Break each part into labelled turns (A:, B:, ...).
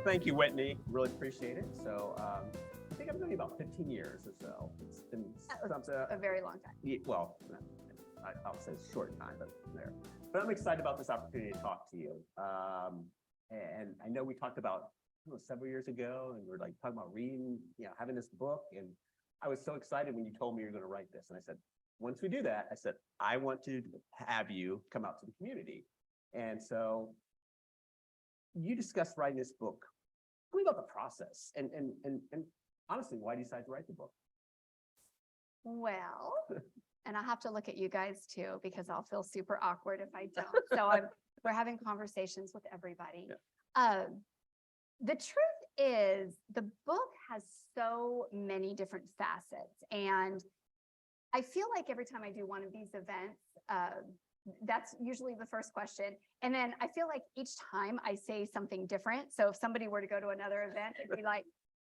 A: thank you, Whitney. Really appreciate it. So I think I've known you about 15 years or so. It's been something.
B: A very long time.
A: Well, I'll say short time, but there. But I'm excited about this opportunity to talk to you. And I know we talked about several years ago, and we were like talking about reading, having this book. And I was so excited when you told me you're going to write this. And I said, once we do that, I said, I want to have you come out to the community. And so you discussed writing this book. Tell me about the process and honestly, why do you decide to write the book?
B: Well, and I have to look at you guys too, because I'll feel super awkward if I don't. So we're having conversations with everybody. Yeah. The truth is the book has so many different facets, and I feel like every time I do one of these events, that's usually the first question. And then I feel like each time I say something different. So if somebody were to go to another event, it'd be like,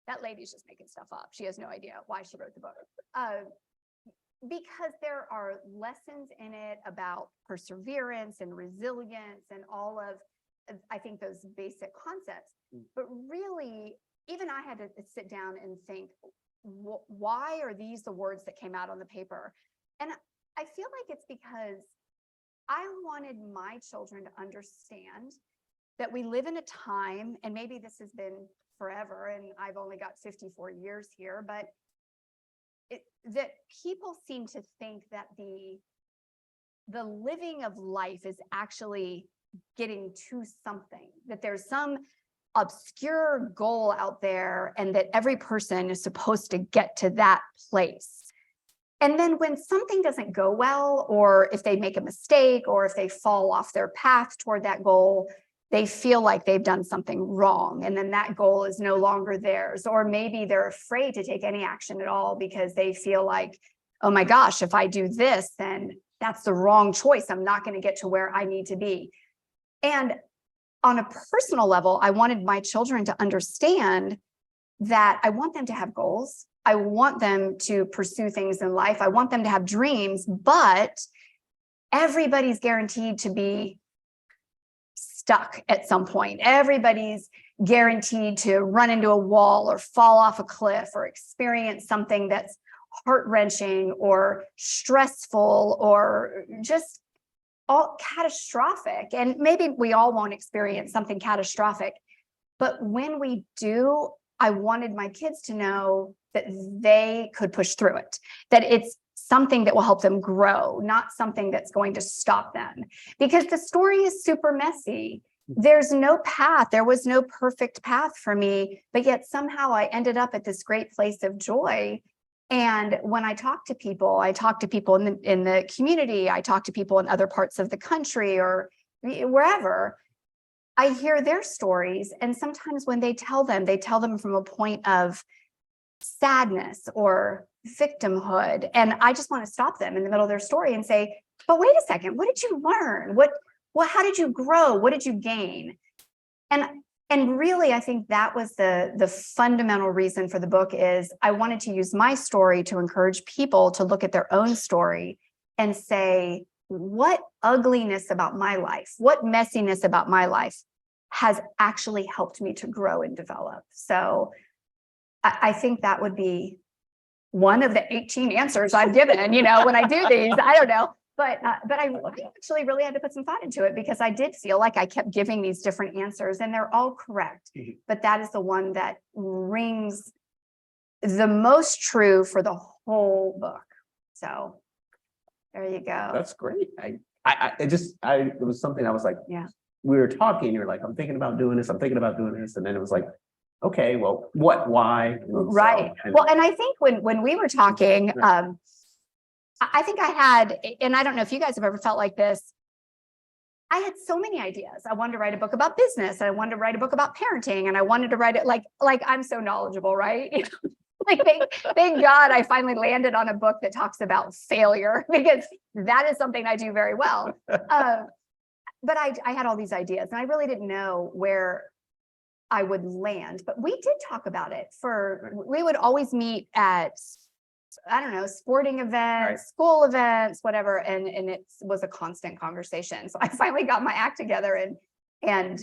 B: that lady's just making stuff up. She has no idea why she wrote the book. Because there are lessons in it about perseverance and resilience and all of, I think, those basic concepts. But really, even I had to sit down and think, why are these the words that came out on the paper? And I feel like it's because I wanted my children to understand that we live in a time, and maybe this has been forever, and I've only got 54 years here, but that people seem to think that the living of life is actually getting to something, that there's some obscure goal out there and that every person is supposed to get to that place. And then when something doesn't go well, or if they make a mistake, or if they fall off their path toward that goal, they feel like they've done something wrong. And then that goal is no longer theirs. Or maybe they're afraid to take any action at all because they feel like, oh my gosh, if I do this, then that's the wrong choice. I'm not going to get to where I need to be. And on a personal level, I wanted my children to understand that I want them to have goals. I want them to pursue things in life. I want them to have dreams, but everybody's guaranteed to be stuck at some point. Everybody's guaranteed to run into a wall or fall off a cliff or experience something that's heart-wrenching or stressful or just all catastrophic. And maybe we all won't experience something catastrophic, but when we do, I wanted my kids to know that they could push through it, that it's something that will help them grow, not something that's going to stop them. Because the story is super messy. There's no path. There was no perfect path for me, but yet somehow I ended up at this great place of joy. And when I talk to people in the community, I talk to people in other parts of the country or wherever, I hear their stories. And sometimes when they tell them from a point of sadness or victimhood. And I just want to stop them in the middle of their story and say, but wait a second, what did you learn? How did you grow? What did you gain? And really, I think that was the fundamental reason for the book is I wanted to use my story to encourage people to look at their own story and say, what ugliness about my life, what messiness about my life has actually helped me to grow and develop. So I think that would be one of the 18 answers I've given, when I do these, I don't know. But I actually really had to put some thought into it because I did feel like I kept giving these different answers and they're all correct. But that is the one that rings the most true for the whole book. So there you go.
A: That's great. It was something I was like,
B: yeah.
A: We were talking, you're like, I'm thinking about doing this. And then it was like, okay, well, why?
B: Right. Well, and I think when we were talking, I think I had, and I don't know if you guys have ever felt like this, I had so many ideas. I wanted to write a book about business. And I wanted to write a book about parenting. And I wanted to write it like I'm so knowledgeable, right? Like thank God I finally landed on a book that talks about failure because that is something I do very well. But I had all these ideas and I really didn't know where I would land, but we did talk about it we would always meet at, I don't know, sporting events, right, school events, whatever. And it was a constant conversation. So I finally got my act together and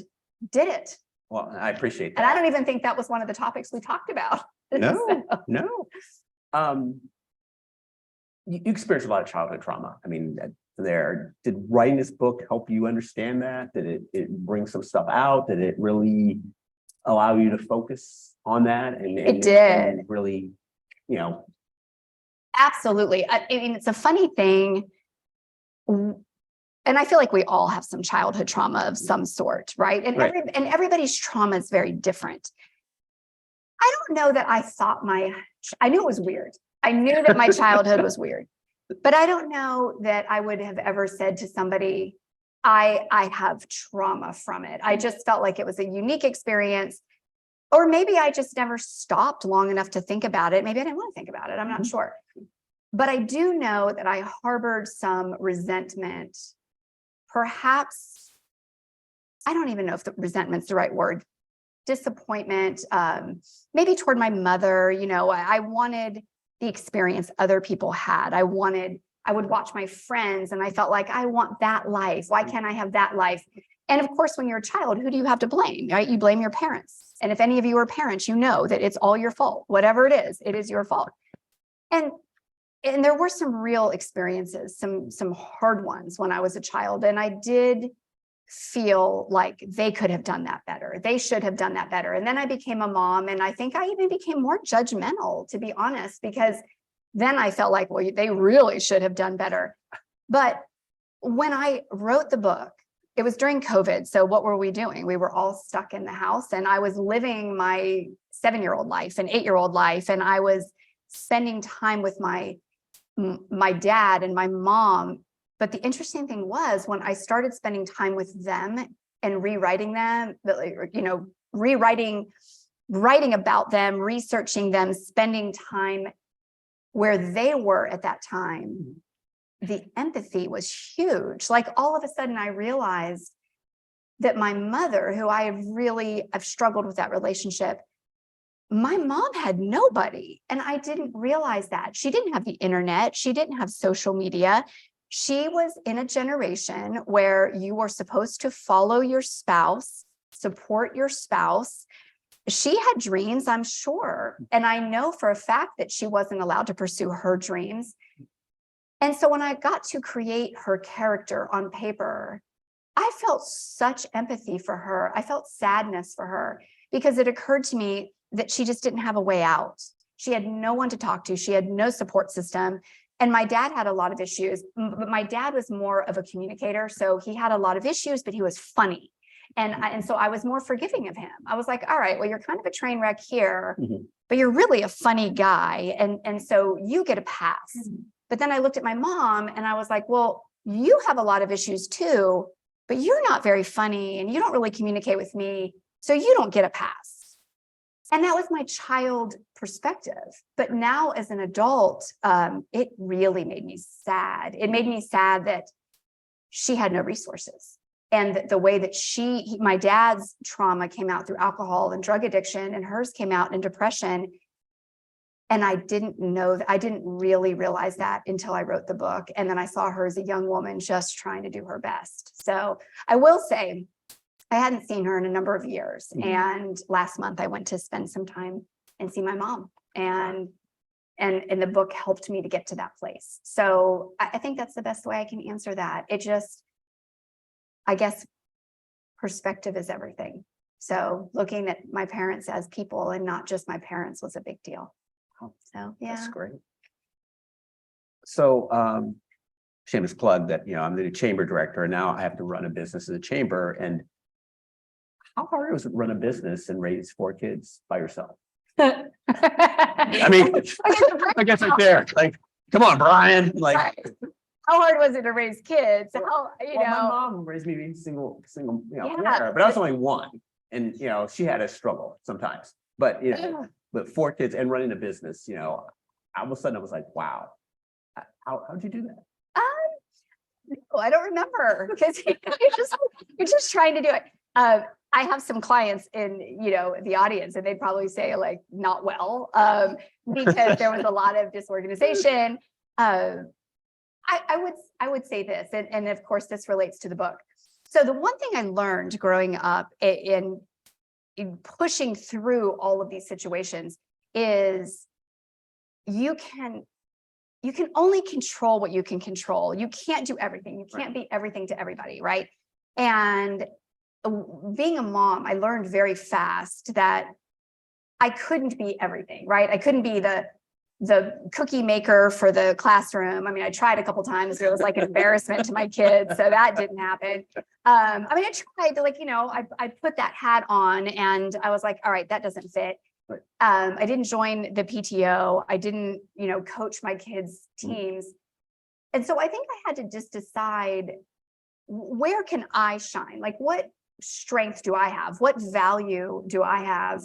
B: did it.
A: Well, I appreciate
B: And I
A: that.
B: don't even think that was one of the topics we talked about.
A: No,
B: So,
A: no. You experienced a lot of childhood trauma. I mean, did writing this book help you understand that? Did it bring some stuff out? Did it really allow you to focus on that
B: It did.
A: and really, you know,
B: absolutely. I mean, it's a funny thing. And I feel like we all have some childhood trauma of some sort, right? And
A: Right.
B: Everybody's trauma is very different. I don't know that I thought I knew it was weird. I knew that my childhood was weird, but I don't know that I would have ever said to somebody, I have trauma from it. I just felt like it was a unique experience, or maybe I just never stopped long enough to think about it. Maybe I didn't want to think about it. I'm not sure. But I do know that I harbored some resentment. Perhaps, I don't even know if the resentment's the right word, disappointment, maybe toward my mother. You know, I wanted the experience other people had. I would watch my friends and I felt like, I want that life. Why can't I have that life? And of course, when you're a child, who do you have to blame, right? You blame your parents. And if any of you are parents, you know that it's all your fault. Whatever it is your fault. And there were some real experiences, some hard ones when I was a child. And I did feel like they could have done that better. They should have done that better. And then I became a mom. And I think I even became more judgmental, to be honest, because then I felt like, well, they really should have done better. But when I wrote the book, it was during COVID. So what were we doing? We were all stuck in the house, and I was living my 7-year-old life and 8-year-old life. And I was spending time with my dad and my mom. But the interesting thing was, when I started spending time with them and rewriting them, you know, writing about them, researching them, spending time where they were at that time, the empathy was huge. Like, all of a sudden I realized that my mother, who I've struggled with that relationship, my mom had nobody. And I didn't realize that. She didn't have the internet. She didn't have social media. She was in a generation where you were supposed to follow your spouse, support your spouse. She had dreams, I'm sure. And I know for a fact that she wasn't allowed to pursue her dreams. And so when I got to create her character on paper, I felt such empathy for her. I felt sadness for her, because it occurred to me that she just didn't have a way out. She had no one to talk to. She had no support system. And my dad had a lot of issues, but my dad was more of a communicator. So he had a lot of issues, but he was funny. And so I was more forgiving of him. I was like, all right, well, you're kind of a train wreck here, but you're really a funny guy. And so you get a pass. But then I looked at my mom and I was like, well, you have a lot of issues too, but you're not very funny and you don't really communicate with me. So you don't get a pass. And that was my child perspective. But now as an adult, it really made me sad. It made me sad that she had no resources. And the way that my dad's trauma came out through alcohol and drug addiction, and hers came out in depression. And I didn't know that. I didn't really realize that until I wrote the book. And then I saw her as a young woman just trying to do her best. So I will say, I hadn't seen her in a number of years. And last month I went to spend some time and see my mom. And the book helped me to get to that place. So I think that's the best way I can answer that. I guess perspective is everything. So looking at my parents as people and not just my parents was a big deal. So yeah.
A: That's great. So shameless plug that, I'm the new chamber director, and now I have to run a business as a chamber. And how hard was it to run a business and raise 4 kids by yourself? I mean, I guess right there, like, come on, Brian. Like,
B: right. How hard was it to raise kids? My
A: mom raised me single,
B: Yeah.
A: parent, but I was only one, and she had a struggle sometimes. But but 4 kids and running a business, all of a sudden I was like, wow, how'd you do that?
B: No, I don't remember, because you're just trying to do it. I have some clients in, the audience, and they'd probably say, like, not well, because there was a lot of disorganization. I would say this, and of course this relates to the book. So the one thing I learned growing up, and pushing through all of these situations is you can only control what you can control. You can't do everything. You can't be everything to everybody, right? And being a mom, I learned very fast that I couldn't be everything, right? I couldn't be the cookie maker for the classroom. I mean, I tried a couple times. It was like an embarrassment to my kids, so that didn't happen. I mean, I tried to, like, I put that hat on, and I was like, all right, that doesn't fit.
A: Right.
B: I didn't join the PTO. I didn't, coach my kids' teams. And so I think I had to just decide, where can I shine? Like, what strength do I have? What value do I have?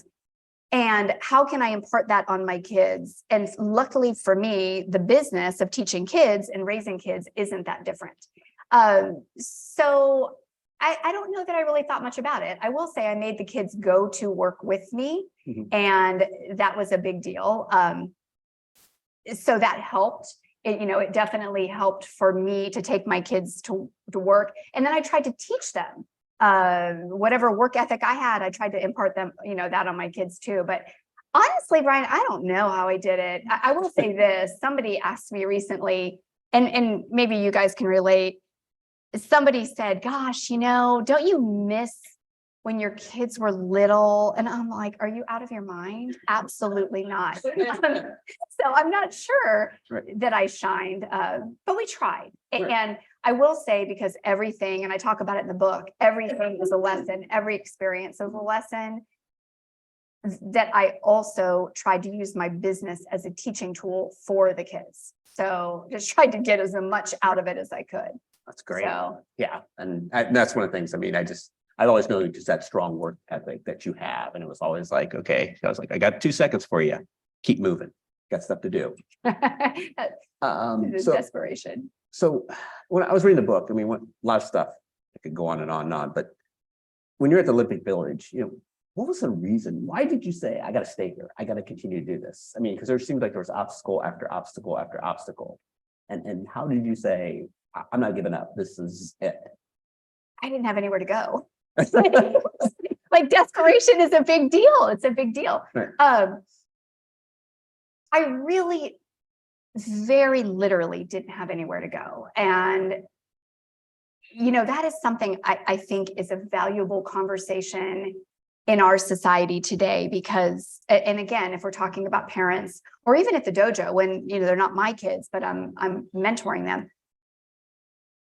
B: And how can I impart that on my kids? And luckily for me, the business of teaching kids and raising kids isn't that different. So I don't know that I really thought much about it. I will say I made the kids go to work with me, and that was a big deal. So that helped. It definitely helped for me to take my kids to work. And then I tried to teach them whatever work ethic I had. I tried to impart them, that on my kids too. But honestly, Bryan, I don't know how I did it. I will say this. Somebody asked me recently, and maybe you guys can relate. Somebody said, gosh, don't you miss when your kids were little? And I'm like, are you out of your mind? Absolutely not. So I'm not sure that I shined, but we tried. And I will say, because everything, and I talk about it in the book, everything is a lesson, every experience is a lesson, that I also tried to use my business as a teaching tool for the kids. So just tried to get as much out of it as I could.
A: That's great.
B: So,
A: yeah. And that's one of the things, I mean, I've always known just that strong work ethic that you have. And it was always like, okay, I was like, I got 2 seconds for you. Keep moving. Got stuff to do.
B: Desperation.
A: So when I was reading the book, I mean, a lot of stuff, I could go on and on and on, but when you're at the Olympic Village, what was the reason? Why did you say, I got to stay here? I got to continue to do this? I mean, because there seemed like there was obstacle after obstacle after obstacle. And how did you say, I'm not giving up. This is it?
B: I didn't have anywhere to go. Like, desperation is a big deal. It's a big deal.
A: Right.
B: I really very literally didn't have anywhere to go. And, that is something I think is a valuable conversation in our society today, because, and again, if we're talking about parents, or even at the dojo, when, they're not my kids, but I'm mentoring them,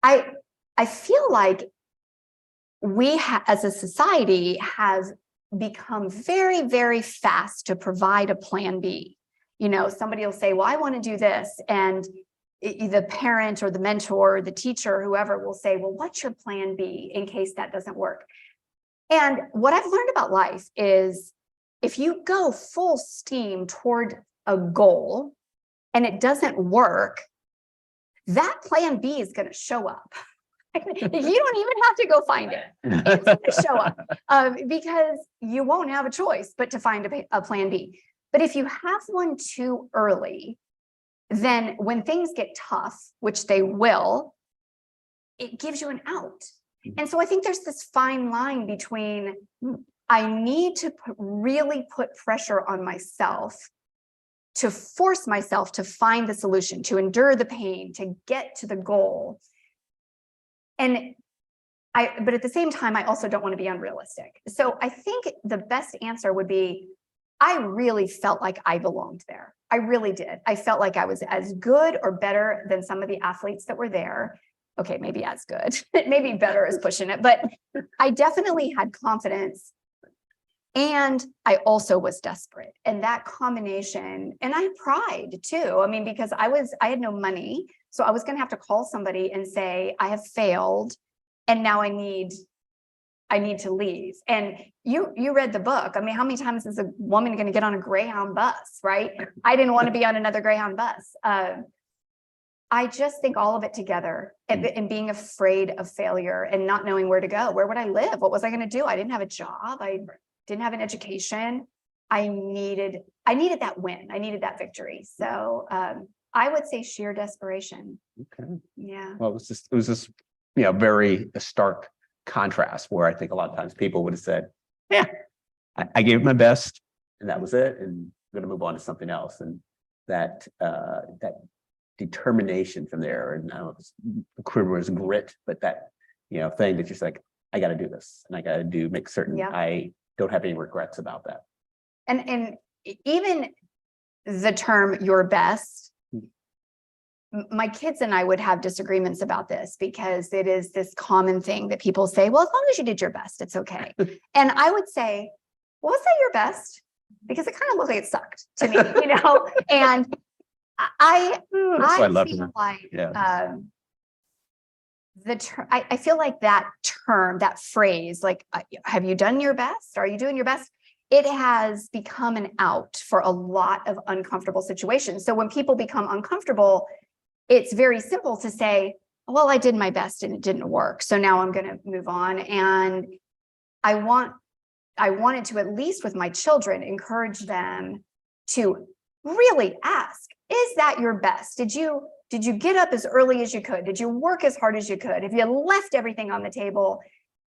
B: I feel like we as a society have become very, very fast to provide a plan B. Somebody will say, well, I want to do this. And the parent or the mentor, or the teacher, whoever will say, well, what's your plan B in case that doesn't work? And what I've learned about life is, if you go full steam toward a goal and it doesn't work, that plan B is going to show up. You don't even have to go find it. It's going to show up, because you won't have a choice but to find a plan B. But if you have one too early, then when things get tough, which they will, it gives you an out. And so I think there's this fine line between, I need to really put pressure on myself to force myself to find the solution, to endure the pain, to get to the goal. But at the same time, I also don't want to be unrealistic. So I think the best answer would be, I really felt like I belonged there. I really did. I felt like I was as good or better than some of the athletes that were there. Okay, maybe as good, maybe better is pushing it, but I definitely had confidence. And I also was desperate. And that combination, and I had pride too. I mean, because I had no money. So I was going to have to call somebody and say, I have failed, and now I need to leave. And you read the book. I mean, how many times is a woman going to get on a Greyhound bus, right? I didn't want to be on another Greyhound bus. I just think all of it together, and being afraid of failure and not knowing where to go. Where would I live? What was I going to do? I didn't have a job. I didn't have an education. I needed that win. I needed that victory. So I would say sheer desperation.
A: Okay.
B: Yeah.
A: Well, it was just very stark contrast, where I think a lot of times people would have said, yeah, I gave it my best and that was it. And I'm going to move on to something else. And that determination from there, and I don't know if the equivalent is grit, but that, thing that just like, I got to do this and I got to make certain I don't have any regrets about that.
B: And even the term your best, my kids and I would have disagreements about this because it is this common thing that people say, well, as long as you did your best, it's okay. And I would say, well, was that your best? Because it kind of looked like it sucked to me, and I
A: love
B: feel
A: her.
B: like
A: Yeah.
B: I feel like that term, that phrase, like, have you done your best? Are you doing your best? It has become an out for a lot of uncomfortable situations. So when people become uncomfortable, it's very simple to say, well, I did my best and it didn't work. So now I'm going to move on. And I wanted to, at least with my children, encourage them to really ask, is that your best? Did you get up as early as you could? Did you work as hard as you could? Have you left everything on the table?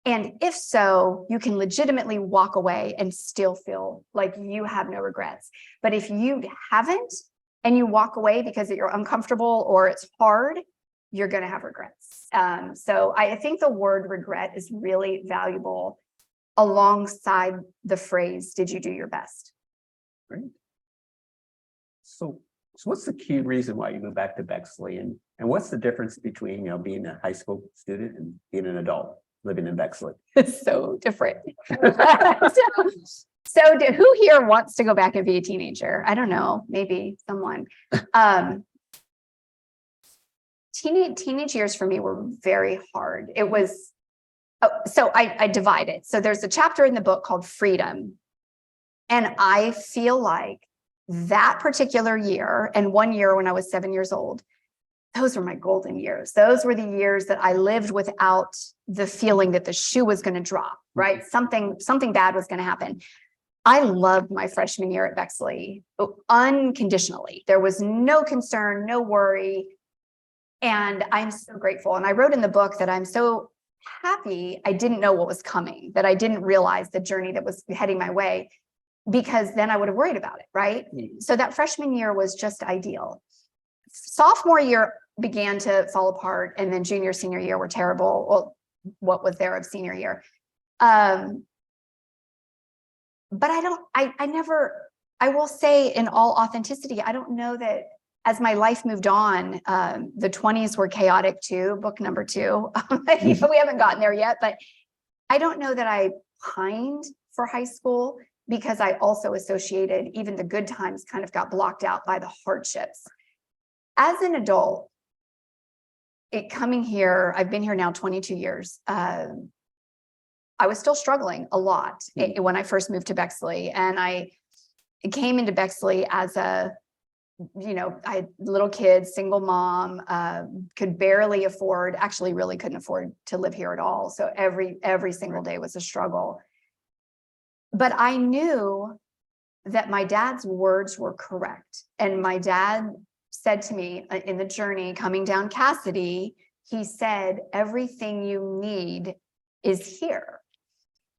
B: And if so, you can legitimately walk away and still feel like you have no regrets. But if you haven't, and you walk away because you're uncomfortable or it's hard, you're going to have regrets. So I think the word regret is really valuable alongside the phrase, did you do your best?
A: Great. So what's the key reason why you moved back to Bexley, and what's the difference between being a high school student and being an adult living in Bexley?
B: It's so different. So who here wants to go back and be a teenager? I don't know, maybe someone. Teenage years for me were very hard. It was, so I divide it. So there's a chapter in the book called Freedom. And I feel like that particular year, and one year when I was 7 years old, those were my golden years. Those were the years that I lived without the feeling that the shoe was going to drop, right? Something bad was going to happen. I loved my freshman year at Bexley unconditionally. There was no concern, no worry. And I'm so grateful. And I wrote in the book that I'm so happy I didn't know what was coming, that I didn't realize the journey that was heading my way, because then I would have worried about it, right? So that freshman year was just ideal. Sophomore year began to fall apart, and then junior, senior year were terrible. Well, what was there of senior year? But I will say in all authenticity, I don't know that as my life moved on, the 20s were chaotic too, book number 2. We haven't gotten there yet, but I don't know that I pined for high school, because I also associated even the good times kind of got blocked out by the hardships. As an adult, coming here, I've been here now 22 years. I was still struggling a lot when I first moved to Bexley, and I came into Bexley as I had little kids, single mom, could barely afford, actually really couldn't afford to live here at all. So every single day was a struggle. But I knew that my dad's words were correct. And my dad said to me in the journey coming down Cassidy, he said, everything you need is here.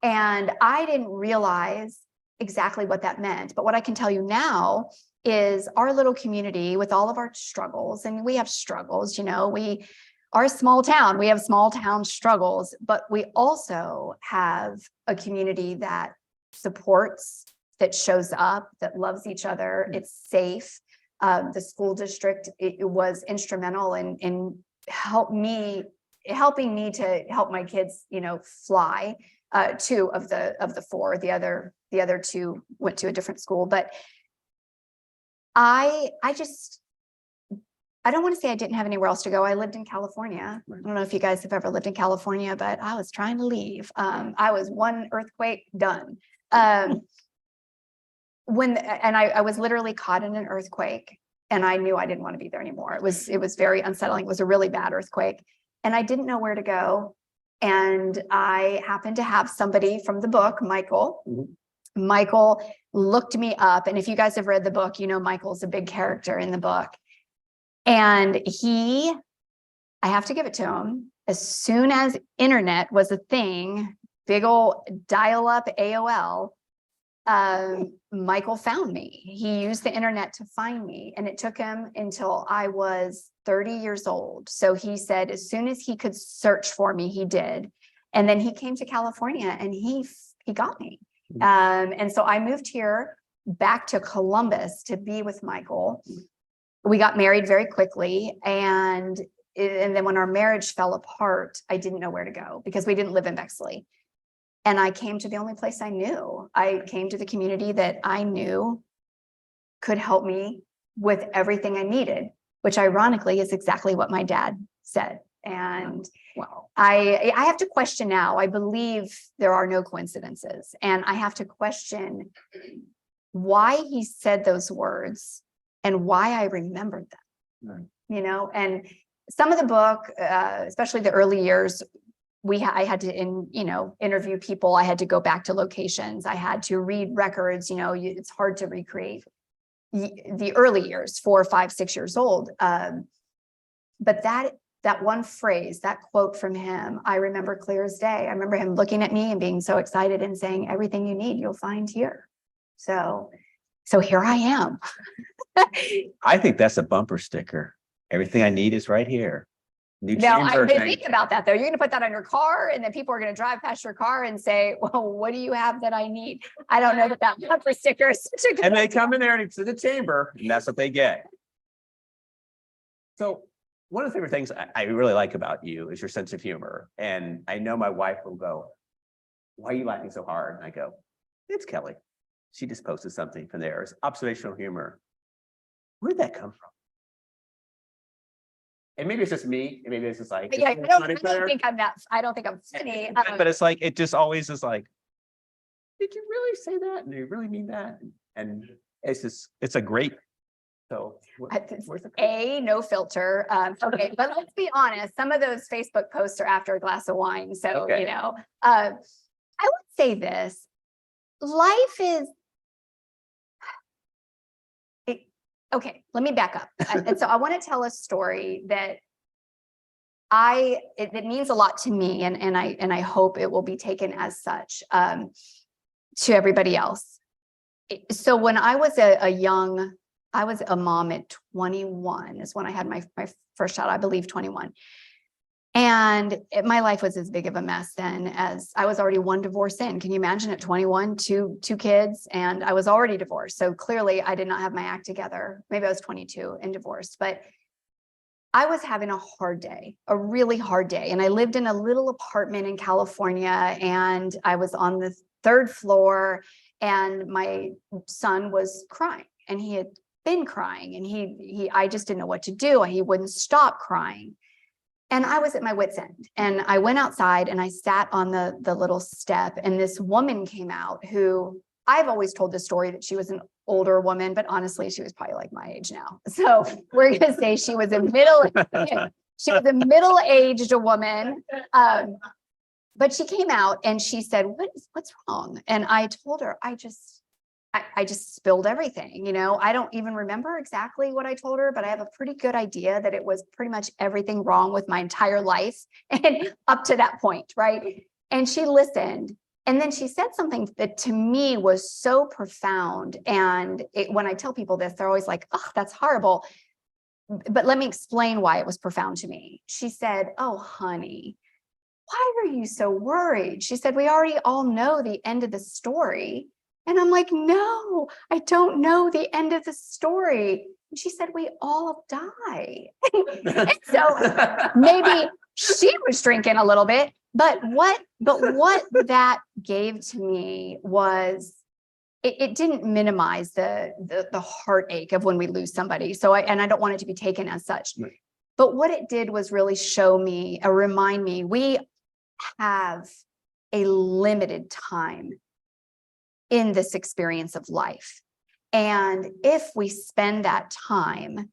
B: And I didn't realize exactly what that meant. But what I can tell you now is our little community, with all of our struggles, and we have struggles, we are a small town, we have small town struggles, but we also have a community that supports, that shows up, that loves each other. It's safe. The school district, it was instrumental in helping me to help my kids, fly. 2 of the 4, the other 2 went to a different school, but I don't want to say I didn't have anywhere else to go. I lived in California. I don't know if you guys have ever lived in California, but I was trying to leave. I was one earthquake done. I was literally caught in an earthquake, and I knew I didn't want to be there anymore. It was very unsettling. It was a really bad earthquake, and I didn't know where to go. And I happened to have somebody from the book, Michael. Michael looked me up. And if you guys have read the book, Michael's a big character in the book. And I have to give it to him, as soon as internet was a thing, big old dial-up AOL, Michael found me. He used the internet to find me, and it took him until I was 30 years old. So he said as soon as he could search for me, he did. And then he came to California and he got me. And so I moved here back to Columbus to be with Michael. We got married very quickly, and then when our marriage fell apart, I didn't know where to go because we didn't live in Bexley. And I came to the only place I knew. I came to the community that I knew could help me with everything I needed, which ironically is exactly what my dad said. And
A: Wow.
B: I have to question now. I believe there are no coincidences. And I have to question why he said those words and why I remembered them. You know, and some of the book, especially the early years, I had to interview people. I had to go back to locations. I had to read records. You know, it's hard to recreate the early years, 4, 5, 6 years old. But that one phrase, that quote from him, I remember clear as day. I remember him looking at me and being so excited and saying, "Everything you need, you'll find here." So here I am.
C: I think that's a bumper sticker. Everything I need is right here. New
B: Now,
C: chamber
B: I
C: thing.
B: think about that though. You're going to put that on your car, and then people are going to drive past your car and say, "Well, what do you have that I need?" I don't know that bumper sticker is such a good.
C: And they come in there and to the chamber, and that's what they get.
A: So one of the favorite things I really like about you is your sense of humor. And I know my wife will go, "Why are you laughing so hard?" And I go, "It's Kelly. She just posted something from there. It's observational humor." Where'd that come from? And maybe it's just me, and maybe it's just like,
B: Yeah, I
A: it's
B: don't
A: funny
B: think I'm that. I don't think I'm funny.
C: But it's like, it just always is like,
A: did you really say that? Do you really mean that? And it's just,
C: it's a great,
A: so. Where's the
B: No filter. Okay, but let's be honest. Some of those Facebook posts are after a glass of wine. So,
A: Okay.
B: you know, I would say this: life is. Okay, let me back up. And so I want to tell a story that it means a lot to me, and I hope it will be taken as such to everybody else. So when I was I was a mom at 21 is when I had my first child, I believe 21. And my life was as big of a mess then, as I was already one divorce in. Can you imagine at 21, two kids, and I was already divorced. So clearly I did not have my act together. Maybe I was 22 and divorced, but I was having a hard day, a really hard day. And I lived in a little apartment in California, and I was on the 3rd floor, and my son was crying, and he had been crying, and I just didn't know what to do. He wouldn't stop crying. And I was at my wit's end, and I went outside and I sat on the little step, and this woman came out who I've always told the story that she was an older woman, but honestly, she was probably like my age now. So we're going to say she was a middle-aged woman. But she came out and she said, what's wrong? And I told her, I just spilled everything. You know, I don't even remember exactly what I told her, but I have a pretty good idea that it was pretty much everything wrong with my entire life and up to that point, right? And she listened. And then she said something that to me was so profound. And when I tell people this, they're always like, "Oh, that's horrible." But let me explain why it was profound to me. She said, "Oh, honey, why are you so worried?" She said, "We already all know the end of the story." And I'm like, "No, I don't know the end of the story." And she said, "We all die." And so maybe she was drinking a little bit, but what that gave to me was it didn't minimize the heartache of when we lose somebody. So I don't want it to be taken as such.
A: Right.
B: But what it did was really show me, or remind me, we have a limited time in this experience of life. And if we spend that time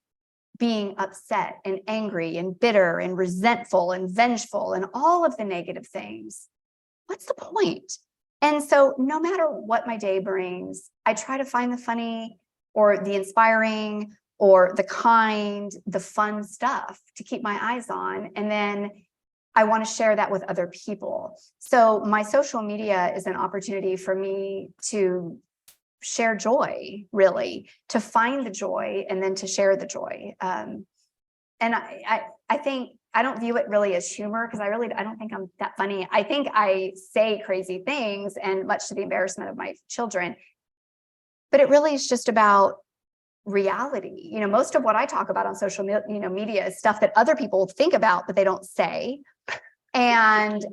B: being upset and angry and bitter and resentful and vengeful and all of the negative things, what's the point? And so no matter what my day brings, I try to find the funny or the inspiring or the kind, the fun stuff to keep my eyes on. And then I want to share that with other people. So my social media is an opportunity for me to share joy, really, to find the joy and then to share the joy. And I think I don't view it really as humor, because I don't think I'm that funny. I think I say crazy things, and much to the embarrassment of my children, but it really is just about reality. You know, most of what I talk about on social media is stuff that other people think about, but they don't say. And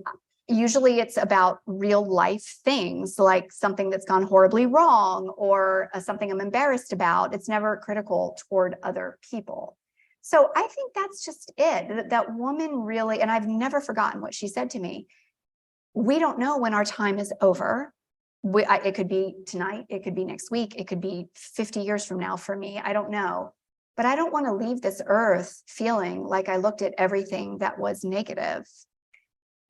B: usually it's about real life things, like something that's gone horribly wrong, or something I'm embarrassed about. It's never critical toward other people. So I think that's just it. That woman really, and I've never forgotten what she said to me. We don't know when our time is over. It could be tonight, it could be next week, it could be 50 years from now for me. I don't know. But I don't want to leave this earth feeling like I looked at everything that was negative.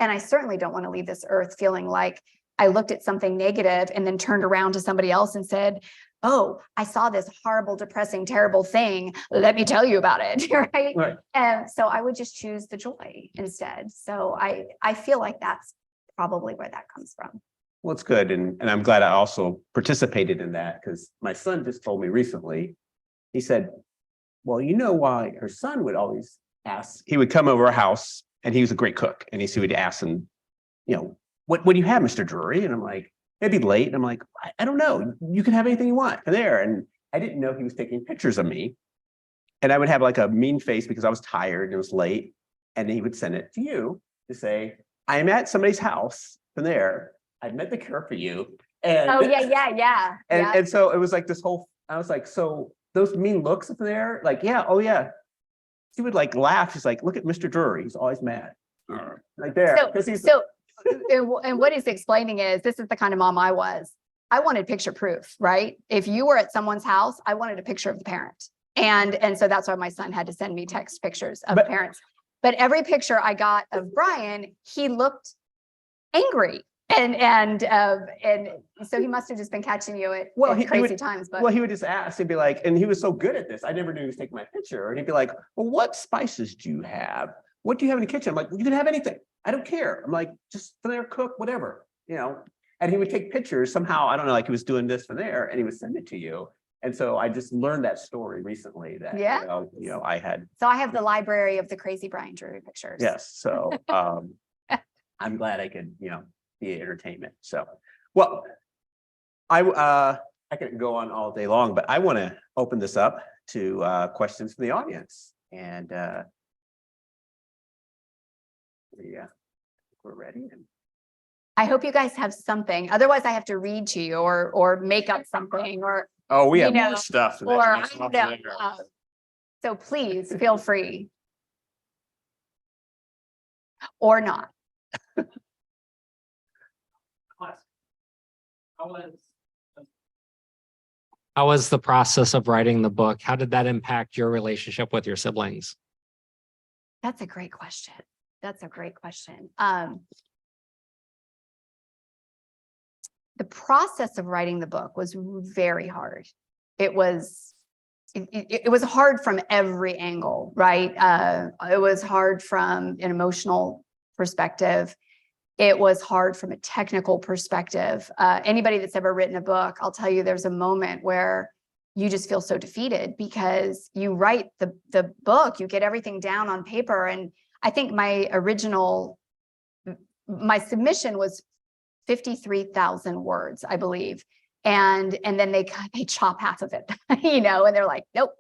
B: And I certainly don't want to leave this earth feeling like I looked at something negative and then turned around to somebody else and said, oh, I saw this horrible, depressing, terrible thing. Let me tell you about it. Right.
A: Right.
B: And so I would just choose the joy instead. So I feel like that's probably where that comes from.
A: Well, it's good. And I'm glad I also participated in that, because my son just told me recently, he said, well, you know why her son would always ask, he would come over our house, and he was a great cook. And he would ask him, you know, what do you have, Mr. Drury? And I'm like, it'd be late. And I'm like, I don't know. You can have anything you want there. And I didn't know he was taking pictures of me. And I would have like a mean face because I was tired and it was late. And he would send it to you to say, I am at somebody's house from there. I've met the cure for you. And
B: Oh, yeah.
A: and so it was like this whole, I was like, so those mean looks up there, like, yeah, oh yeah. She would like laugh. She's like, look at Mr. Drury. He's always mad. Like there.
B: And what he's explaining is, this is the kind of mom I was. I wanted picture proof, right? If you were at someone's house, I wanted a picture of the parent. And so that's why my son had to send me text pictures of parents. But every picture I got of Bryan, he looked angry. And so he must have just been catching you at crazy times. But
A: he would just ask, he'd be like, and he was so good at this. I never knew he was taking my picture. And he'd be like, well, what spices do you have? What do you have in the kitchen? I'm like, you can have anything. I don't care. I'm like, just for there, cook, whatever, you know. And he would take pictures somehow. I don't know, like he was doing this for there, and he would send it to you. And so I just learned that story recently that, you know, I had.
B: So I have the library of the crazy Bryan Drewry pictures.
A: Yes. So I'm glad I could, you know, be entertainment. So, well, I could go on all day long, but I want to open this up to questions from the audience. And yeah, we're ready. And
B: I hope you guys have something. Otherwise, I have to read to you or make up something, or
A: we have more stuff.
B: Or I don't know. So please feel free. Or not.
D: How was the process of writing the book? How did that impact your relationship with your siblings?
B: That's a great question. The process of writing the book was very hard. It was hard from every angle, right? It was hard from an emotional perspective. It was hard from a technical perspective. Anybody that's ever written a book, I'll tell you, there's a moment where you just feel so defeated because you write the book, you get everything down on paper. And I think my submission was 53,000 words, I believe. And then they chop half of it, you know, and they're like, nope.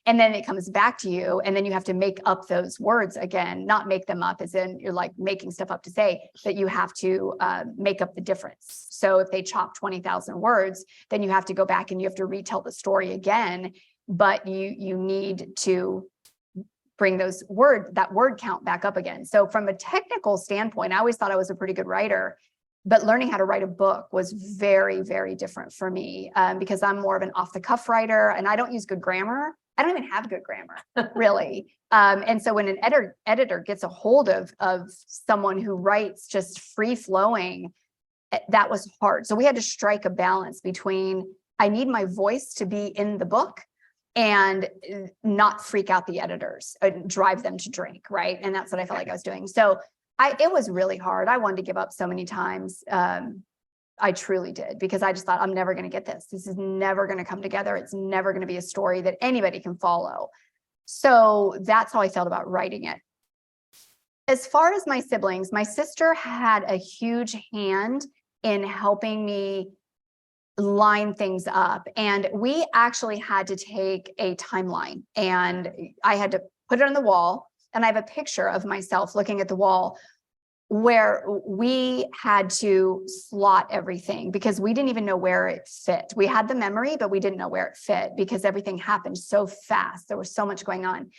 B: And then it comes back to you, and then you have to make up those words again, not make them up as in you're like making stuff up to say, but you have to make up the difference. So if they chop 20,000 words, then you have to go back and you have to retell the story again, but you need to bring that word count back up again. So from a technical standpoint, I always thought I was a pretty good writer. But learning how to write a book was very, very different for me because I'm more of an off-the-cuff writer, and I don't use good grammar. I don't even have good grammar, really. And so when an editor gets a hold of someone who writes just free-flowing, that was hard. So we had to strike a balance between I need my voice to be in the book and not freak out the editors, drive them to drink, right? And that's what I felt like I was doing. So it was really hard. I wanted to give up so many times. I truly did, because I just thought, I'm never going to get this. This is never going to come together. It's never going to be a story that anybody can follow. So that's how I felt about writing it. As far as my siblings, my sister had a huge hand in helping me line things up. And we actually had to take a timeline, and I had to put it on the wall. And I have a picture of myself looking at the wall where we had to slot everything because we didn't even know where it fit. We had the memory, but we didn't know where it fit because everything happened so fast. There was so much going on.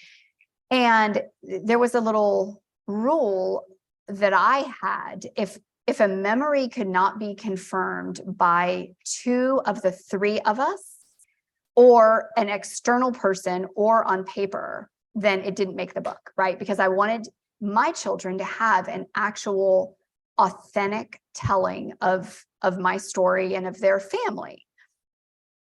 B: And there was a little rule that I had. If a memory could not be confirmed by 2 of the 3 of us, or an external person, or on paper, then it didn't make the book, right? Because I wanted my children to have an actual authentic telling of my story and of their family.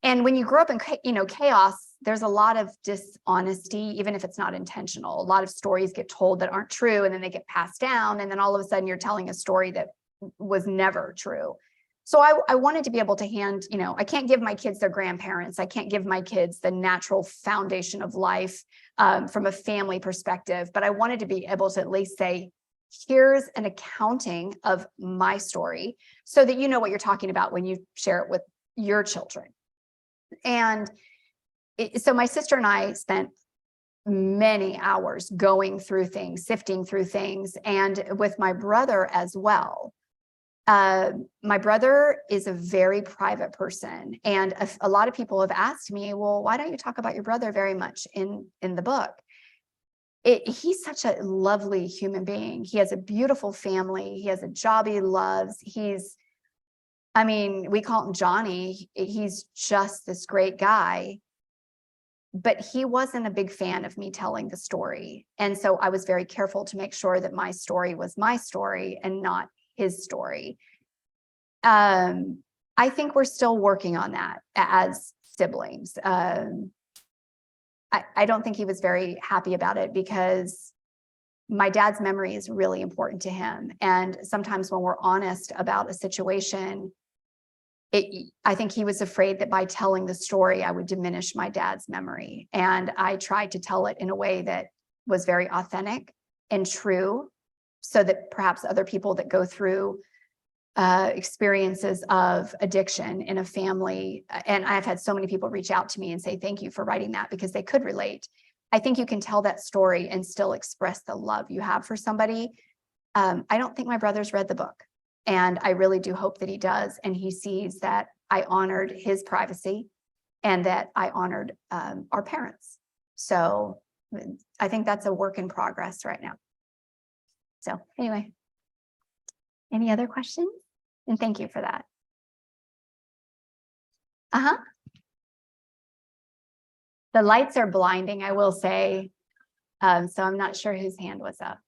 B: And when you grow up in chaos, there's a lot of dishonesty, even if it's not intentional. A lot of stories get told that aren't true, and then they get passed down, and then all of a sudden you're telling a story that was never true. So I wanted to be able to I can't give my kids their grandparents. I can't give my kids the natural foundation of life from a family perspective, but I wanted to be able to at least say, here's an accounting of my story so that you know what you're talking about when you share it with your children. And so my sister and I spent many hours going through things, sifting through things, and with my brother as well. My brother is a very private person, and a lot of people have asked me, well, why don't you talk about your brother very much in the book? He's such a lovely human being. He has a beautiful family. He has a job he loves. We call him Johnny. He's just this great guy, but he wasn't a big fan of me telling the story. And so I was very careful to make sure that my story was my story and not his story. I think we're still working on that as siblings. I don't think he was very happy about it because my dad's memory is really important to him. And sometimes when we're honest about a situation, I think he was afraid that by telling the story, I would diminish my dad's memory. And I tried to tell it in a way that was very authentic and true, so that perhaps other people that go through experiences of addiction in a family, and I've had so many people reach out to me and say, thank you for writing that, because they could relate. I think you can tell that story and still express the love you have for somebody. I don't think my brother's read the book, and I really do hope that he does, and he sees that I honored his privacy and that I honored our parents. So I think that's a work in progress right now. So anyway, any other questions? And thank you for that. The lights are blinding, I will say. So I'm not sure whose hand was up.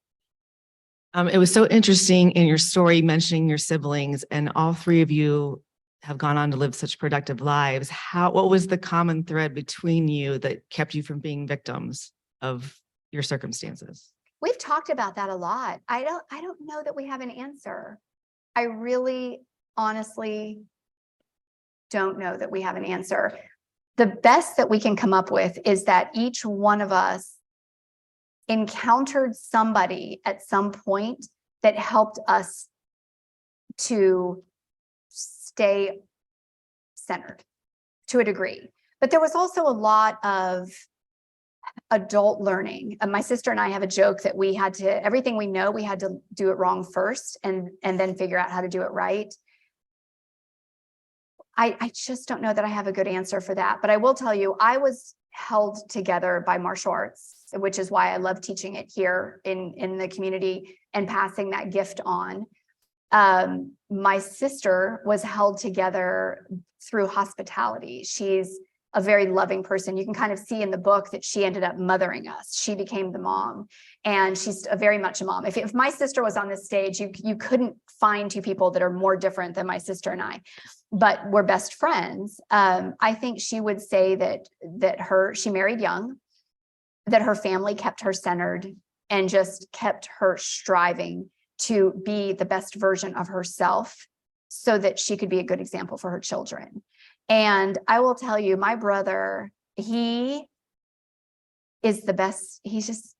E: It was so interesting in your story mentioning your siblings, and all 3 of you have gone on to live such productive lives. What was the common thread between you that kept you from being victims of your circumstances?
B: We've talked about that a lot. I don't know that we have an answer. I really, honestly don't know that we have an answer. The best that we can come up with is that each one of us encountered somebody at some point that helped us to stay centered to a degree. But there was also a lot of adult learning. My sister and I have a joke that we had to, everything we know, we had to do it wrong first and then figure out how to do it right. I just don't know that I have a good answer for that. But I will tell you, I was held together by martial arts, which is why I love teaching it here in the community and passing that gift on. My sister was held together through hospitality. She's a very loving person. You can kind of see in the book that she ended up mothering us. She became the mom, and she's very much a mom. If my sister was on this stage, you couldn't find 2 people that are more different than my sister and I, but we're best friends. I think she would say that she married young, that her family kept her centered and just kept her striving to be the best version of herself so that she could be a good example for her children. And I will tell you, my brother, he is the best. He's just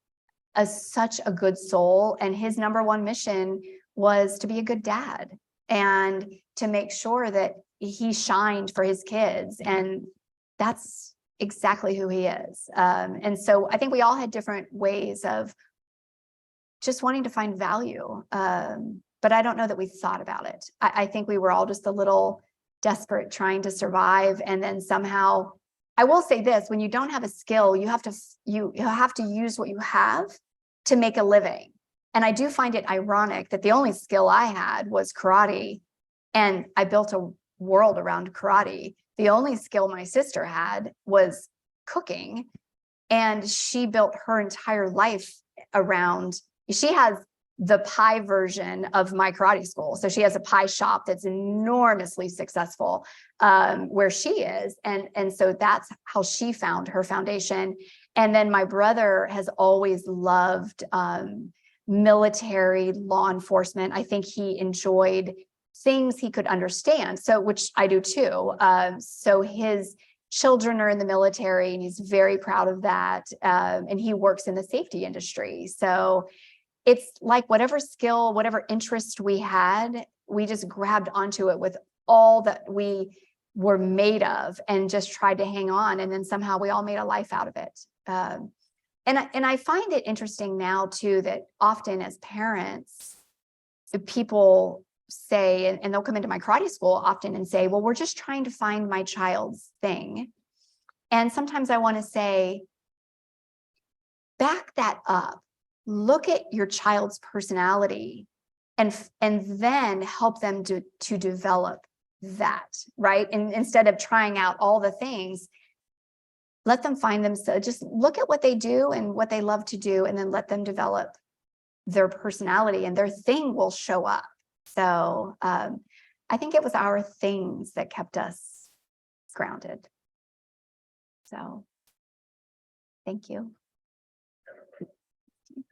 B: such a good soul. And his number one mission was to be a good dad and to make sure that he shined for his kids. And that's exactly who he is. And so I think we all had different ways of just wanting to find value. But I don't know that we thought about it. I think we were all just a little desperate trying to survive. And then somehow, I will say this, when you don't have a skill, you have to use what you have to make a living. And I do find it ironic that the only skill I had was karate, and I built a world around karate. The only skill my sister had was cooking, and she built her entire life around, she has the pie version of my karate school. So she has a pie shop that's enormously successful where she is. And so that's how she found her foundation. And then my brother has always loved military, law enforcement. I think he enjoyed things he could understand. So, which I do too. So his children are in the military and he's very proud of that. And he works in the safety industry. So it's like whatever skill, whatever interest we had, we just grabbed onto it with all that we were made of and just tried to hang on. And then somehow we all made a life out of it. And I find it interesting now too, that often as parents, people say, and they'll come into my karate school often and say, well, we're just trying to find my child's thing. And sometimes I want to say, back that up. Look at your child's personality and then help them to develop that, right? And instead of trying out all the things, let them find themselves, just look at what they do and what they love to do, and then let them develop their personality and their thing will show up. So I think it was our things that kept us grounded. So thank you.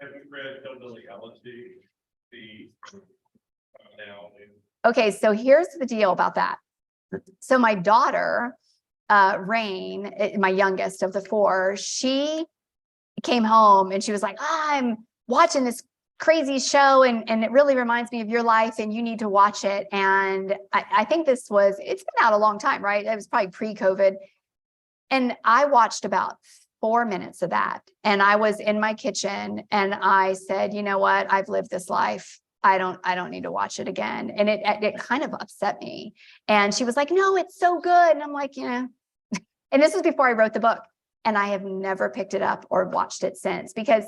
F: Have you read the legality?
B: Okay, so here's the deal about that. So my daughter, Rain, my youngest of the four, she came home and she was like, I'm watching this crazy show and it really reminds me of your life and you need to watch it. And I think it's been out a long time, right? It was probably pre-COVID. And I watched about 4 minutes of that. And I was in my kitchen and I said, you know what? I've lived this life. I don't need to watch it again. And it kind of upset me. And she was like, no, it's so good. And I'm like, and this was before I wrote the book. And I have never picked it up or watched it since, because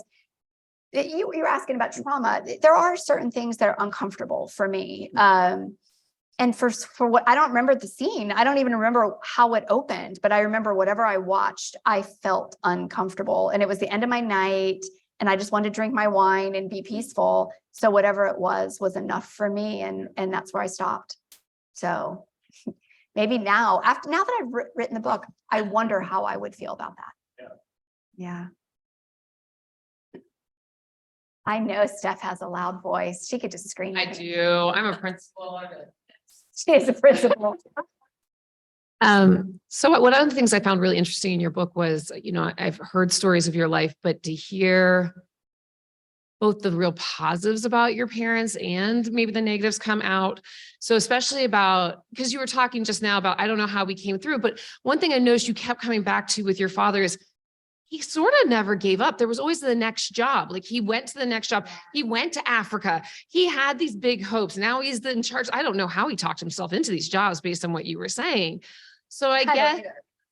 B: you're asking about trauma. There are certain things that are uncomfortable for me. And for what, I don't remember the scene. I don't even remember how it opened, but I remember whatever I watched, I felt uncomfortable. And it was the end of my night and I just wanted to drink my wine and be peaceful. So whatever it was enough for me. And that's where I stopped. So maybe now that I've written the book, I wonder how I would feel about that. Yeah. I know Steph has a loud voice. She could just scream.
G: I do. I'm a principal.
B: She is a principal.
G: So one of the things I found really interesting in your book was, I've heard stories of your life, but to hear both the real positives about your parents and maybe the negatives come out. So especially because you were talking just now about, I don't know how we came through, but one thing I noticed you kept coming back to with your father is he sort of never gave up. There was always the next job. Like he went to the next job. He went to Africa. He had these big hopes. Now he's in charge. I don't know how he talked himself into these jobs based on what you were saying. So I guess,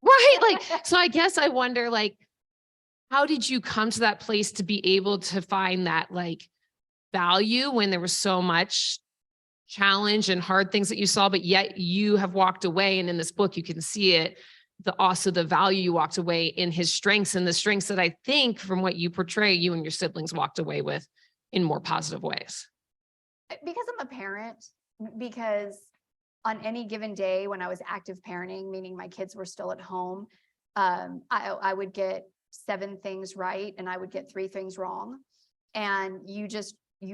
G: right. So I guess I wonder, how did you come to that place to be able to find that value when there was so much challenge and hard things that you saw, but yet you have walked away. And in this book, you can see it. Also the value you walked away in his strengths and the strengths that I think from what you portray, you and your siblings walked away with in more positive ways.
B: Because I'm a parent, because on any given day when I was active parenting, meaning my kids were still at home, I would get 7 things right and I would get 3 things wrong. And you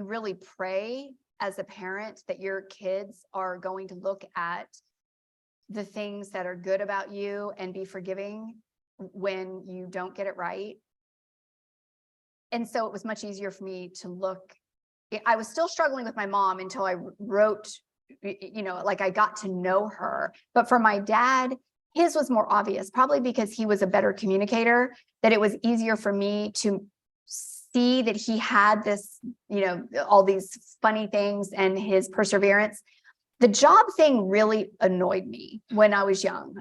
B: really pray as a parent that your kids are going to look at the things that are good about you and be forgiving when you don't get it right. And so it was much easier for me to look. I was still struggling with my mom until I wrote, like I got to know her. But for my dad, his was more obvious, probably because he was a better communicator, that it was easier for me to see that he had this, all these funny things and his perseverance. The job thing really annoyed me when I was young,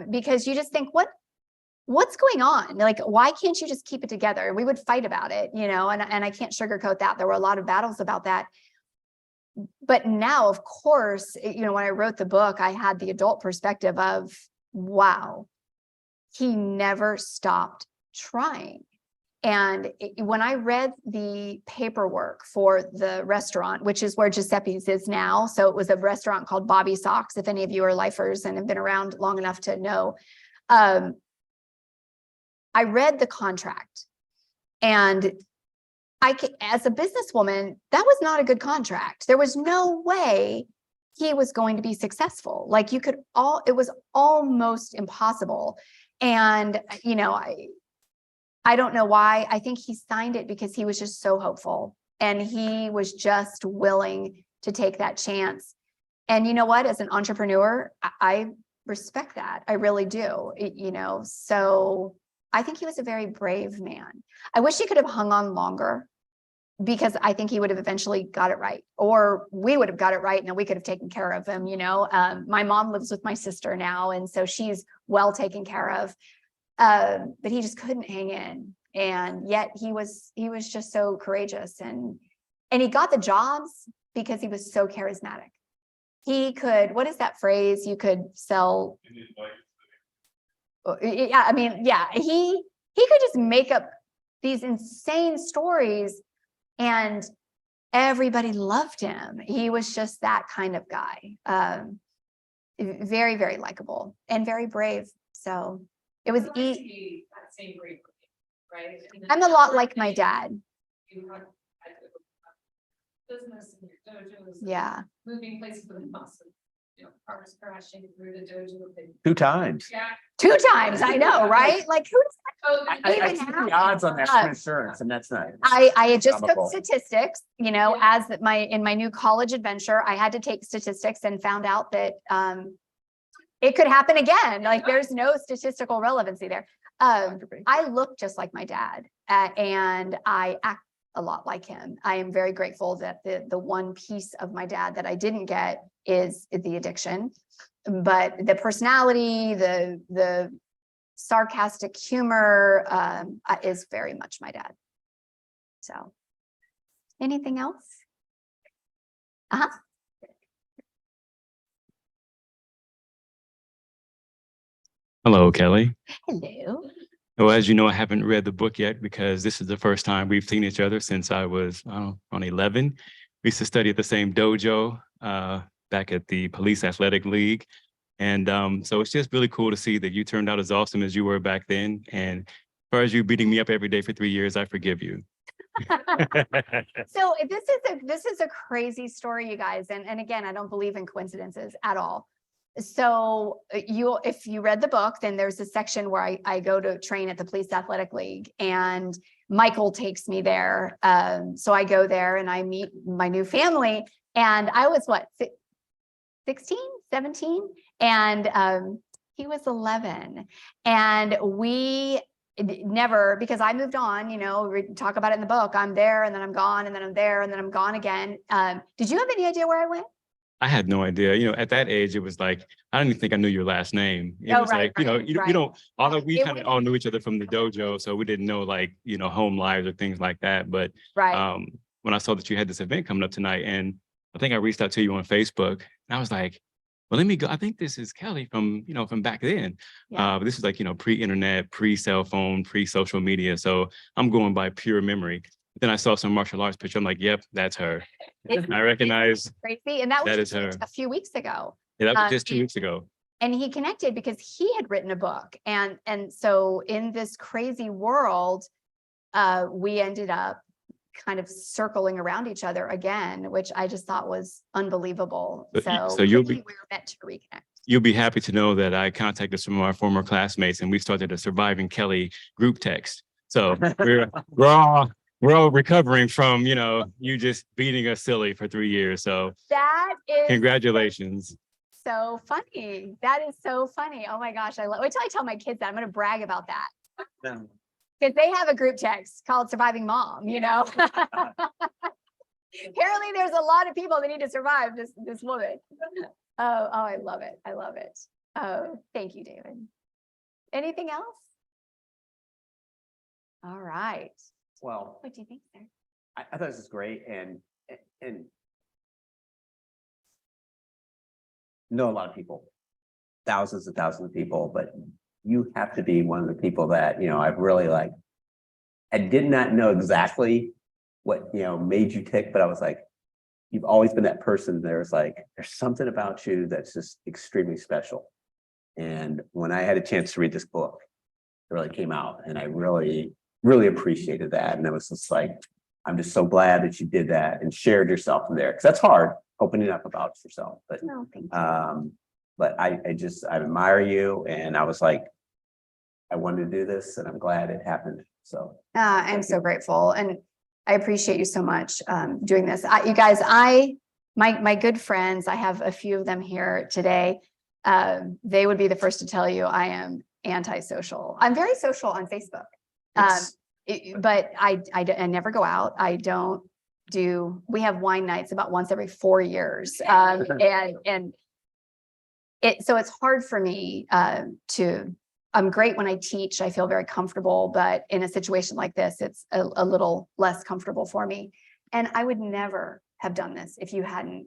B: because you just think, what's going on? Like, why can't you just keep it together? And we would fight about it, and I can't sugarcoat that. There were a lot of battles about that. But now, of course, when I wrote the book, I had the adult perspective of, wow, he never stopped trying. And when I read the paperwork for the restaurant, which is where Giuseppe's is now, so it was a restaurant called Bobby Socks, if any of you are lifers and have been around long enough to know. I read the contract, and as a businesswoman, that was not a good contract. There was no way he was going to be successful. Like it was almost impossible. And, I don't know why. I think he signed it because he was just so hopeful and he was just willing to take that chance. And you know what, as an entrepreneur, I respect that. I really do, so I think he was a very brave man. I wish he could have hung on longer, because I think he would have eventually got it right, or we would have got it right and then we could have taken care of him. My mom lives with my sister now, and so she's well taken care of. But he just couldn't hang in, and yet he was just so courageous, and he got the jobs because he was so charismatic. He could, what is that phrase? You could sell. Yeah, I mean, yeah, he could just make up these insane stories, and everybody loved him. He was just that kind of guy. Very, very likable and very brave. So it was easy.
G: That same bravery, right?
B: I'm a lot like my dad.
G: You have business and your dojos.
B: Yeah.
G: Moving places with muscle. Cars crashing through the dojo.
C: 2 times.
G: Yeah.
B: 2 times, I know, right? Like, who does that?
A: I
B: Even
A: see
B: now.
A: the odds on that for insurance, and that's not.
B: I had just took
A: Comical.
B: statistics, in my new college adventure, I had to take statistics and found out that it could happen again. Like, there's no statistical relevancy there. I look just like my dad, and I act a lot like him. I am very grateful that the one piece of my dad that I didn't get is the addiction, but the personality, the sarcastic humor is very much my dad. So, anything else?
H: Hello, Kelly.
B: Hello.
H: Well, as you know, I haven't read the book yet because this is the first time we've seen each other since I was on 11. We used to study at the same dojo back at the Police Athletic League. And so it's just really cool to see that you turned out as awesome as you were back then. And as far as you beating me up every day for 3 years, I forgive you.
B: So this is a crazy story, you guys. And again, I don't believe in coincidences at all. So if you read the book, then there's a section where I go to train at the Police Athletic League, and Michael takes me there. So I go there and I meet my new family, and I was 16, 17, and he was 11. And we never, because I moved on, we talk about it in the book, I'm there and then I'm gone and then I'm there and then I'm gone again. Did you have any idea where I went?
H: I had no idea. At that age, it was like, I don't even think I knew your last name. It was
B: right,
H: like, you
B: right.
H: don't, although we
B: It
H: kind of
B: was-
H: all knew each other from the dojo, so we didn't know like, home lives or things like that. But
B: Right.
H: when I saw that you had this event coming up tonight, and I think I reached out to you on Facebook, and I was like, well, let me go. I think this is Kelly from back then.
B: Yeah.
H: But this is like, pre-internet, pre-cell phone, pre-social media. So I'm going by pure memory. Then I saw some martial arts picture. I'm like, yep, that's her. I recognize.
B: Crazy. And that was
H: That is
B: just
H: her.
B: a few weeks ago.
H: Yeah, that was just 2 weeks ago.
B: And he connected because he had written a book. And so in this crazy world, we ended up kind of circling around each other again, which I just thought was unbelievable.
H: So you'll
B: clearly
H: be-
B: we're meant to reconnect.
H: You'll be happy to know that I contacted some of our former classmates and we started a Surviving Kelly group text. So we're all recovering from, you just beating us silly for 3 years. So
B: That is
H: congratulations.
B: so funny. That is so funny. Oh my gosh. Wait till I tell my kids that. I'm going to brag about that. Because they have a group text called Surviving Mom, Apparently there's a lot of people that need to survive this woman. Oh, I love it. I love it. Oh, thank you, David. Anything else? All right.
A: Well,
B: What do you think, sir?
A: I thought this was great and know a lot of people, thousands and thousands of people, but you have to be one of the people that, I've really like, I did not know exactly what, made you tick, but I was like, you've always been that person. There's something about you that's just extremely special. And when I had a chance to read this book, it really came out and I really, really appreciated that. And it was just like, I'm just so glad that you did that and shared yourself in there. Because that's hard, opening up about yourself. But
B: No, thank you.
A: but I admire you. And I was like, I wanted to do this and I'm glad it happened. So
B: I'm so grateful and I appreciate you so much doing this. You guys, my good friends, I have a few of them here today. They would be the first to tell you I am antisocial. I'm very social on Facebook.
A: yes.
B: But I never go out. We have wine nights about once every 4 years. And so it's hard for me I'm great when I teach. I feel very comfortable, but in a situation like this, it's a little less comfortable for me. And I would never have done this if you hadn't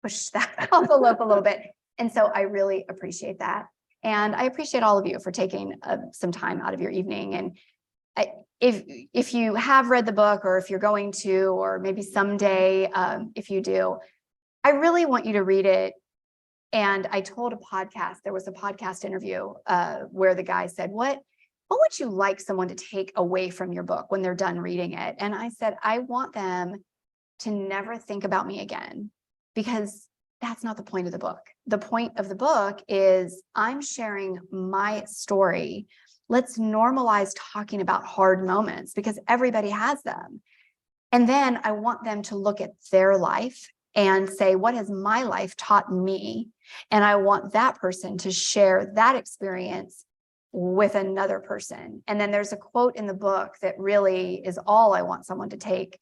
B: pushed that envelope a little bit. And so I really appreciate that. And I appreciate all of you for taking some time out of your evening. And if you have read the book or if you're going to, or maybe someday, if you do, I really want you to read it. And I told there was a podcast interview where the guy said, what would you like someone to take away from your book when they're done reading it? And I said, I want them to never think about me again, because that's not the point of the book. The point of the book is I'm sharing my story. Let's normalize talking about hard moments because everybody has them. And then I want them to look at their life and say, what has my life taught me? And I want that person to share that experience with another person. And then there's a quote in the book that really is all I want someone to take.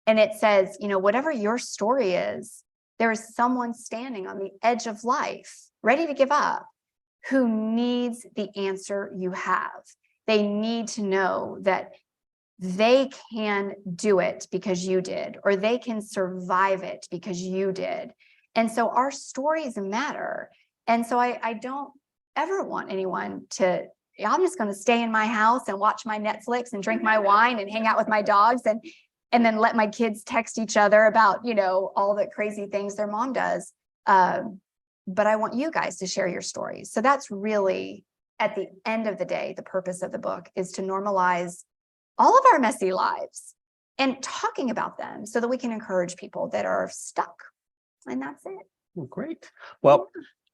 B: And it says, whatever your story is, there is someone standing on the edge of life, ready to give up, who needs the answer you have. They need to know that they can do it because you did, or they can survive it because you did. And so our stories matter. And so I don't ever want anyone I'm just going to stay in my house and watch my Netflix and drink my wine and hang out with my dogs and then let my kids text each other about, all the crazy things their mom does. But I want you guys to share your stories. So that's really, at the end of the day, the purpose of the book is to normalize all of our messy lives and talking about them so that we can encourage people that are stuck. And that's it.
A: Well, great. Well,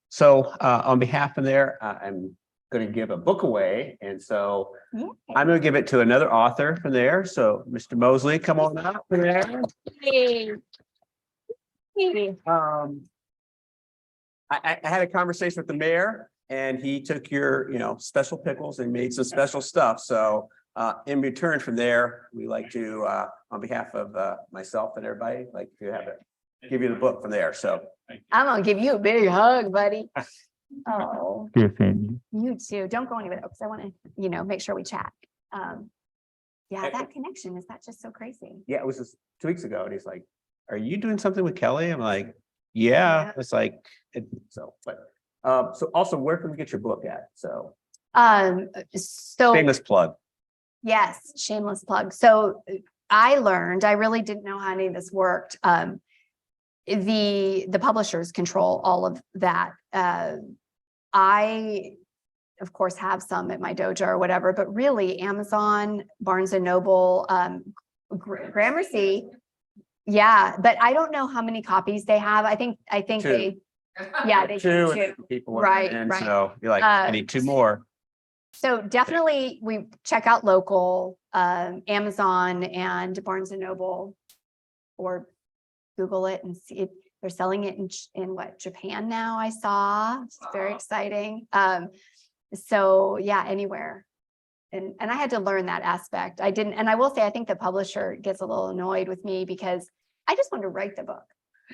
A: so on behalf of there, I'm going to give a book away. And so
B: Yeah.
A: I'm going to give it to another author from there. So Mr. Mosley, come on up from there. I had a conversation with the mayor and he took your, special pickles and made some special stuff. So in return from there, we like to, on behalf of myself and everybody, like to give you the book from there. So
B: I'm going to give you a big hug, buddy. Oh, you too. Don't go anywhere because I want to, make sure we chat. Yeah, that connection, is that just so crazy?
A: yeah, it was just 2 weeks ago and he's like, are you doing something with Kelly? I'm like, yeah. It's like, so also where can we get your book at? So shameless plug.
B: Yes, shameless plug. So I really didn't know how any of this worked. The publishers control all of that. I, of course, have some at my dojo or whatever, but really Amazon, Barnes and Noble, Gramercy. Yeah, but I don't know how many copies they have. I think
C: Two.
B: they, yeah, they
C: Two,
B: do
C: and
B: two.
C: people were
B: Right,
C: in,
B: right.
C: so you're like, I need two more.
B: So definitely we check out local, Amazon and Barnes and Noble, or Google it and see it. They're selling it in what, Japan now, I saw. It's very exciting. So yeah, anywhere. And I had to learn that aspect. I didn't, and I will say, I think the publisher gets a little annoyed with me because I just wanted to write the book.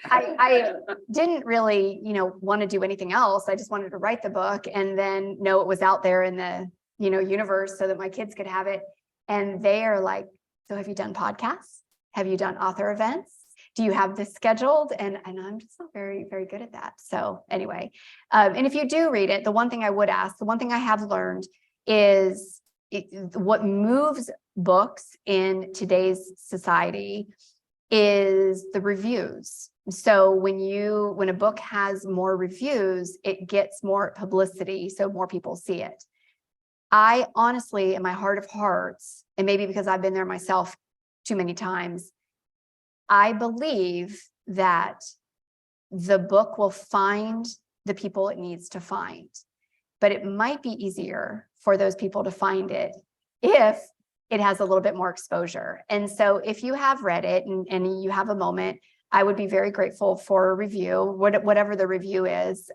B: I didn't really, want to do anything else. I just wanted to write the book and then know it was out there in the, universe so that my kids could have it. And they are like, so have you done podcasts? Have you done author events? Do you have this scheduled? And I'm just not very, very good at that. So anyway, and if you do read it, the one thing I would ask, the one thing I have learned is what moves books in today's society is the reviews. So when a book has more reviews, it gets more publicity, so more people see it. I honestly, in my heart of hearts, and maybe because I've been there myself too many times, I believe that the book will find the people it needs to find, but it might be easier for those people to find it if it has a little bit more exposure. And so if you have read it and you have a moment, I would be very grateful for a review, whatever the review is,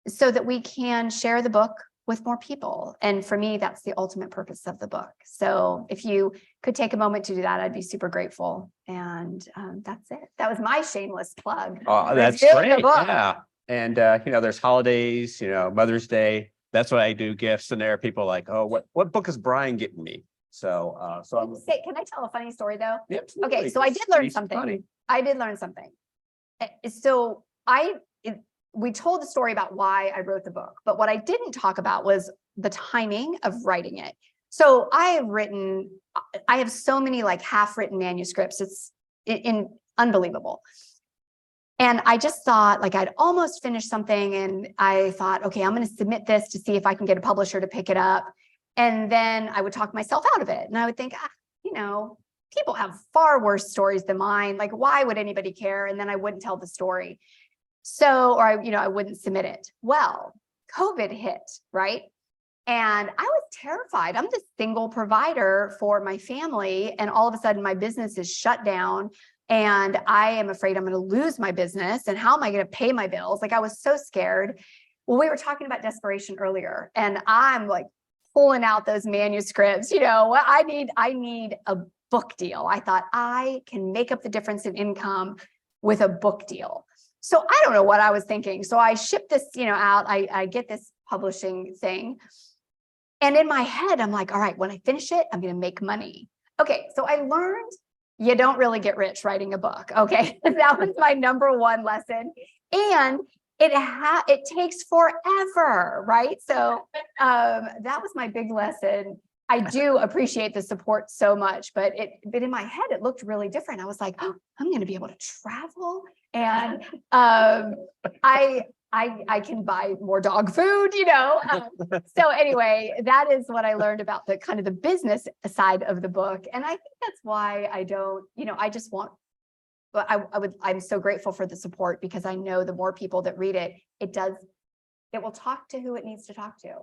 B: so that we can share the book with more people. And for me, that's the ultimate purpose of the book. So if you could take a moment to do that, I'd be super grateful. And that's it. That was my shameless plug.
C: Oh, that's
B: Review the
C: great.
B: book.
C: Yeah. And, there's holidays, Mother's Day. That's what I do, gifts. And there are people like, oh, what book is Brian getting me? So I'm.
B: Can I tell a funny story though?
C: Yep.
B: Okay, so I did learn
C: It's
B: something.
C: funny.
B: I did learn something. So we told the story about why I wrote the book, but what I didn't talk about was the timing of writing it. So I have so many like half-written manuscripts. It's unbelievable. And I just thought like I'd almost finished something and I thought, okay, I'm going to submit this to see if I can get a publisher to pick it up. And then I would talk myself out of it. And I would think, people have far worse stories than mine. Like, why would anybody care? And then I wouldn't tell the story. So, or I wouldn't submit it. Well, COVID hit, right? And I was terrified. I'm the single provider for my family. And all of a sudden my business is shut down. And I am afraid I'm going to lose my business. And how am I going to pay my bills? Like I was so scared. Well, we were talking about desperation earlier. And I'm like pulling out those manuscripts. I need a book deal. I thought I can make up the difference in income with a book deal. So I don't know what I was thinking. So I ship this, out. I get this publishing thing. And in my head, I'm like, all right, when I finish it, I'm going to make money. Okay. So I learned you don't really get rich writing a book. Okay. That was my number one lesson. And it takes forever. Right. So that was my big lesson. I do appreciate the support so much, but in my head, it looked really different. I was like, oh, I'm going to be able to travel. And I can buy more dog food, So anyway, that is what I learned about the kind of the business side of the book. And I think that's why I don't, I just want, but I'm so grateful for the support because I know the more people that read it, it will talk to who it needs to talk to.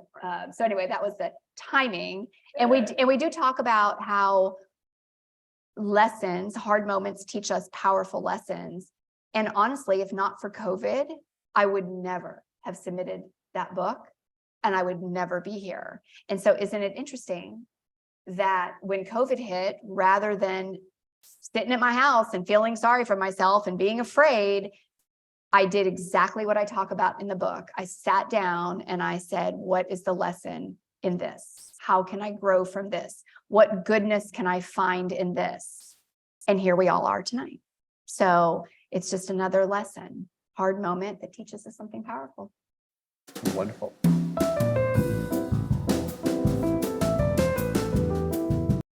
B: So anyway, that was the timing. And we do talk about how hard moments teach us powerful lessons. And honestly, if not for COVID, I would never have submitted that book and I would never be here. And so isn't it interesting that when COVID hit, rather than sitting at my house and feeling sorry for myself and being afraid, I did exactly what I talk about in the book. I sat down and I said, what is the lesson in this? How can I grow from this? What goodness can I find in this? And here we all are tonight. So it's just another lesson, hard moment that teaches us something powerful.
C: Wonderful.